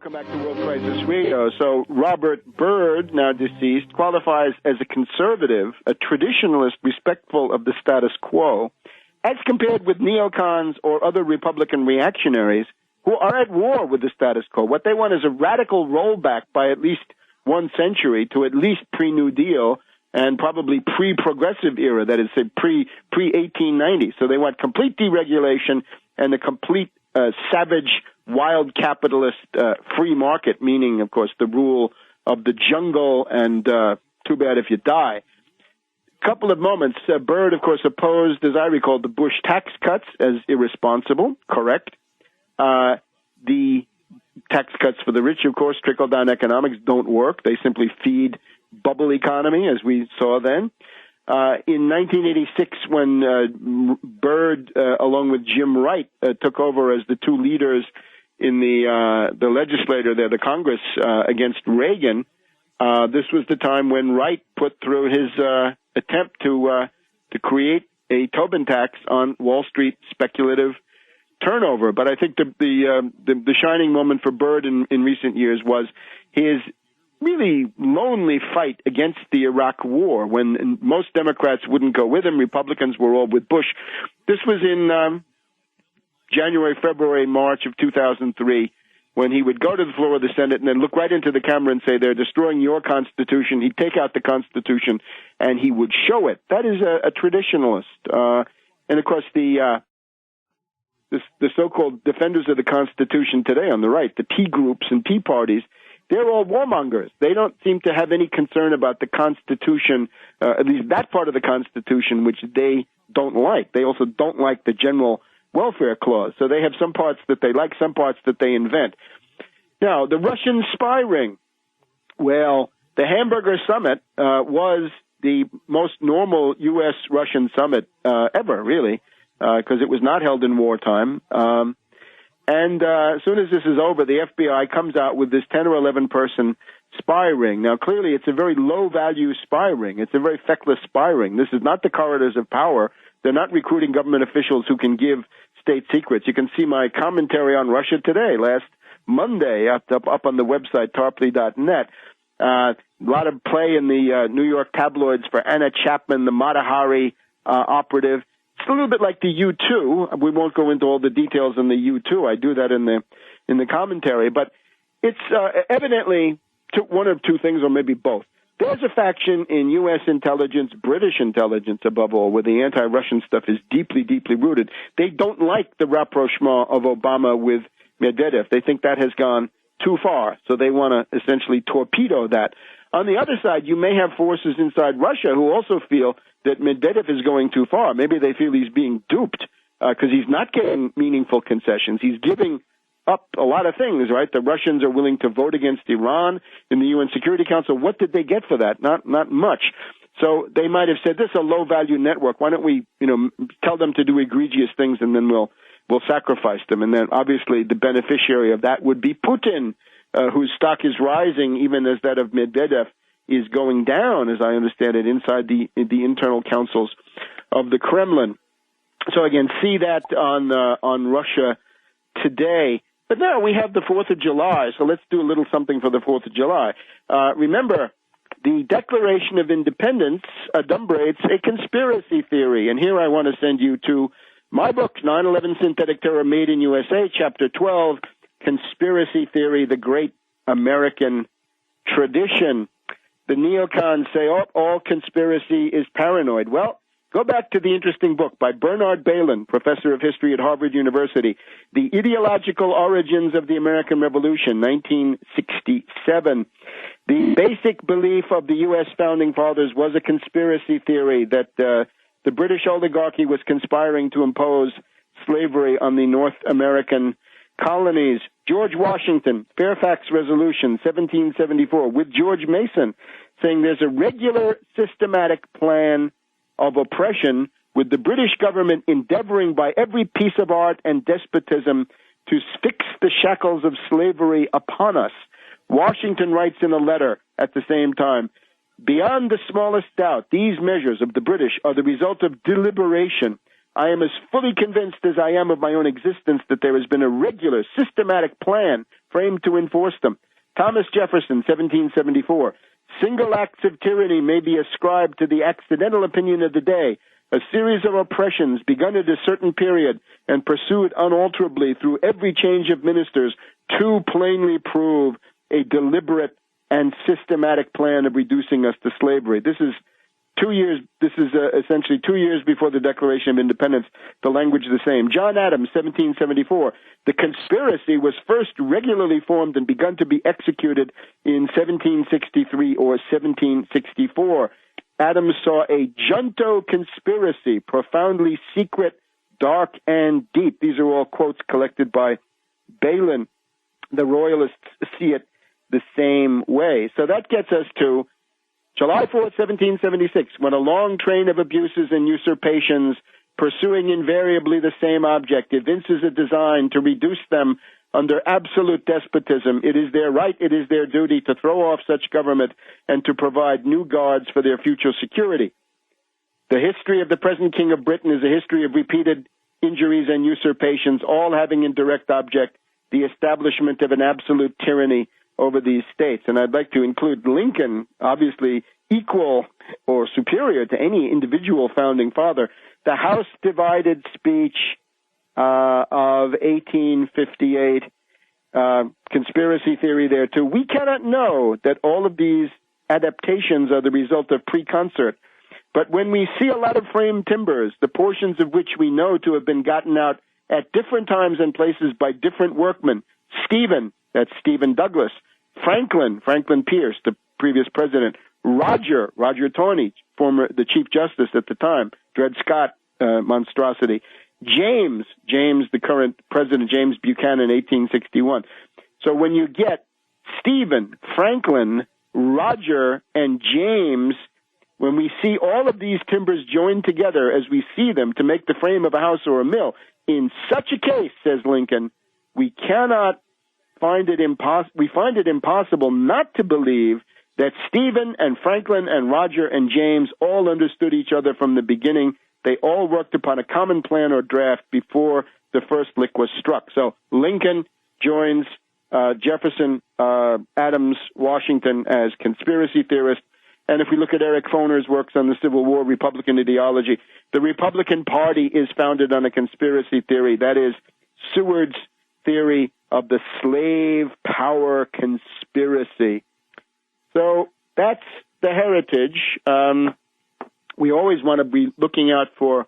Welcome back to World Crisis Radio. So Robert Byrd, now deceased, qualifies as a conservative, a traditionalist respectful of the status quo, as compared with neocons or other Republican reactionaries who are at war with the status quo. What they want is a radical rollback by at least 1 century to at least pre-New Deal and probably pre-progressive era, that is, say, pre-1890. So they want complete deregulation and a complete savage, wild capitalist free market, meaning, of course, the rule of the jungle and too bad if you die. Couple of moments. Byrd, of course, opposed, as I recall, the Bush tax cuts as irresponsible. Correct. The tax cuts for the rich, of course, trickle-down economics don't work. They simply feed bubble economy, as we saw then. In 1986, when Byrd, along with Jim Wright, took over as the two leaders in the legislature there, the Congress, against Reagan, this was the time when Wright put through his attempt to create a Tobin tax on Wall Street speculative turnover. But I think the shining moment for Byrd in recent years was his really lonely fight against the Iraq war, when most Democrats wouldn't go with him. Republicans were all with Bush. This was in January, February, March of 2003, when he would go to the floor of the Senate and then look right into the camera and say, they're destroying your Constitution. He'd take out the Constitution and he would show it. That is a traditionalist. And, of course, the so-called defenders of the Constitution today on the right, the Tea groups and Tea parties, they're all warmongers. They don't seem to have any concern about the Constitution, at least that part of the Constitution, which they don't like. They also don't like the general welfare clause. So they have some parts that they like, some parts that they invent. Now, the Russian spy ring. Well, the Hamburger Summit was the most normal U.S.-Russian summit ever, really, because it was not held in wartime. And as soon as this is over, the FBI comes out with this 10 or 11 person spy ring. Now, clearly, it's a very low-value spy ring. It's a very feckless spy ring. This is not the corridors of power. They're not recruiting government officials who can give state secrets. You can see my commentary on Russia Today last Monday up on the website, tarpley.net. A lot of play in the New York tabloids for Anna Chapman, the Mata Hari operative. It's a little bit like the U-2. We won't go into all the details in the U-2. I do that in the commentary. But it's evidently one of two things, or maybe both. There's a faction in U.S. intelligence, British intelligence above all, where the anti-Russian stuff is deeply, deeply rooted. They don't like the rapprochement of Obama with Medvedev. They think that has gone too far, so they want to essentially torpedo that. On the other side, you may have forces inside Russia who also feel that Medvedev is going too far. Maybe they feel he's being duped because he's not getting meaningful concessions. He's giving up a lot of things, right? The Russians are willing to vote against Iran in the UN Security Council. What did they get for that? Not much. So they might have said, this is a low-value network. Why don't we, tell them to do egregious things and then we'll sacrifice them. And then obviously the beneficiary of that would be Putin, whose stock is rising, even as that of Medvedev is going down, as I understand it, inside the internal councils of the Kremlin. So again, see that on Russia Today. But now we have the 4th of July, so let's do a little something for the 4th of July. Remember, the Declaration of Independence adumbrates a conspiracy theory, and here I want to send you to my book, 9/11 Synthetic Terror Made in USA, Chapter 12, Conspiracy Theory, the Great American Tradition. The neocons say, all conspiracy is paranoid. Well, go back to the interesting book by Bernard Balin, professor of history at Harvard University, The Ideological Origins of the American Revolution, 1967. The basic belief of the U.S. founding fathers was a conspiracy theory that the British oligarchy was conspiring to impose slavery on the North American colonies. George Washington, Fairfax Resolution, 1774, with George Mason, saying there's a regular systematic plan of oppression, with the British government endeavoring by every piece of art and despotism to fix the shackles of slavery upon us. Washington writes in a letter at the same time, beyond the smallest doubt, these measures of the British are the result of deliberation. I am as fully convinced as I am of my own existence that there has been a regular, systematic plan framed to enforce them. Thomas Jefferson, 1774. Single acts of tyranny may be ascribed to the accidental opinion of the day. A series of oppressions begun at a certain period and pursued unalterably through every change of ministers too plainly prove a deliberate and systematic plan of reducing us to slavery. This is essentially 2 years before the Declaration of Independence. The language is the same. John Adams, 1774. The conspiracy was first regularly formed and begun to be executed in 1763 or 1764. Adams saw a junto conspiracy, profoundly secret, dark, and deep. These are all quotes collected by Balin. The Royalists see it the same way. So that gets us to July 4th, 1776, when a long train of abuses and usurpations, pursuing invariably the same object, evinces a design to reduce them under absolute despotism. It is their right, it is their duty to throw off such government and to provide new guards for their future security. The history of the present King of Britain is a history of repeated injuries and usurpations, all having in direct object the establishment of an absolute tyranny over these states. And I'd like to include Lincoln, obviously equal or superior to any individual founding father. The House divided speech of 1858, conspiracy theory there too. We cannot know that all of these adaptations are the result of pre-concert. But when we see a lot of framed timbers, the portions of which we know to have been gotten out at different times and places by different workmen, Stephen, that's Stephen Douglas, Franklin Pierce, the previous president, Roger Taney, the Chief Justice at the time, Dred Scott monstrosity, James, the current president, James Buchanan, 1861. So when you get Stephen, Franklin, Roger, and James, when we see all of these timbers joined together as we see them to make the frame of a house or a mill, in such a case, says Lincoln, we find it impossible not to believe that Stephen and Franklin and Roger and James all understood each other from the beginning. They all worked upon a common plan or draft before the first lick was struck. So Lincoln joins Jefferson, Adams, Washington as conspiracy theorists. And if we look at Eric Foner's works on the Civil War, Republican ideology, the Republican Party is founded on a conspiracy theory. That is Seward's theory of the slave power conspiracy. So that's the heritage. We always want to be looking out for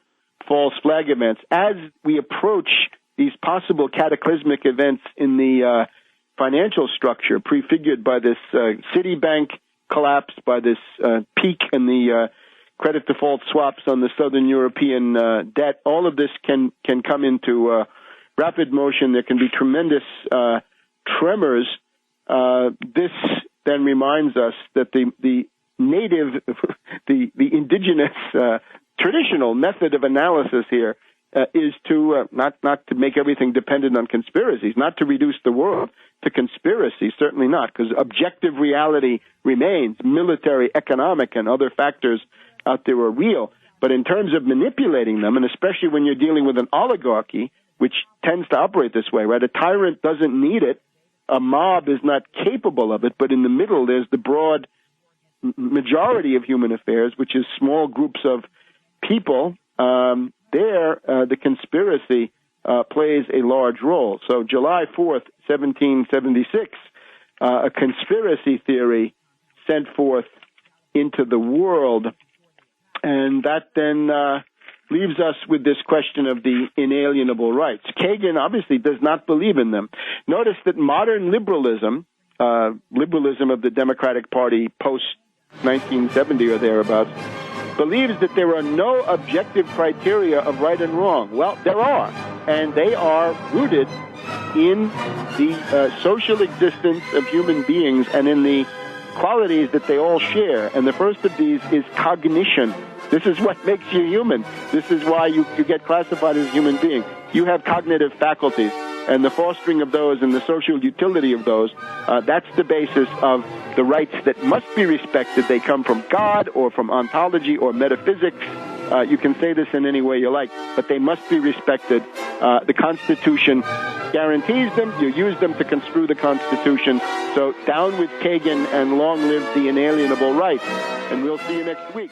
false flag events. As we approach these possible cataclysmic events in the financial structure prefigured by this Citibank collapse, by this peak in the credit default swaps on the Southern European debt, all of this can come into rapid motion. There can be tremendous tremors. This then reminds us that the native, the indigenous traditional method of analysis here is to not to make everything dependent on conspiracies, not to reduce the world to conspiracy, certainly not, because objective reality remains. Military, economic, and other factors out there are real. But in terms of manipulating them, and especially when you're dealing with an oligarchy, which tends to operate this way, right? A tyrant doesn't need it. A mob is not capable of it. But in the middle, there's the broad majority of human affairs, which is small groups of people. The conspiracy plays a large role. So July 4th, 1776, a conspiracy theory sent forth into the world. And that then leaves us with this question of the inalienable rights. Kagan obviously does not believe in them. Notice that modern liberalism, liberalism of the Democratic Party post-1970 or thereabouts, believes that there are no objective criteria of right and wrong. Well, there are, and they are rooted in the social existence of human beings and in the qualities that they all share. And the first of these is cognition. This is what makes you human. This is why you get classified as a human being. You have cognitive faculties, and the fostering of those and the social utility of those, that's the basis of the rights that must be respected. They come from God or from ontology or metaphysics. You can say this in any way you like, but they must be respected. The Constitution guarantees them. You use them to construe the Constitution. So down with Kagan and long live the inalienable right. And we'll see you next week.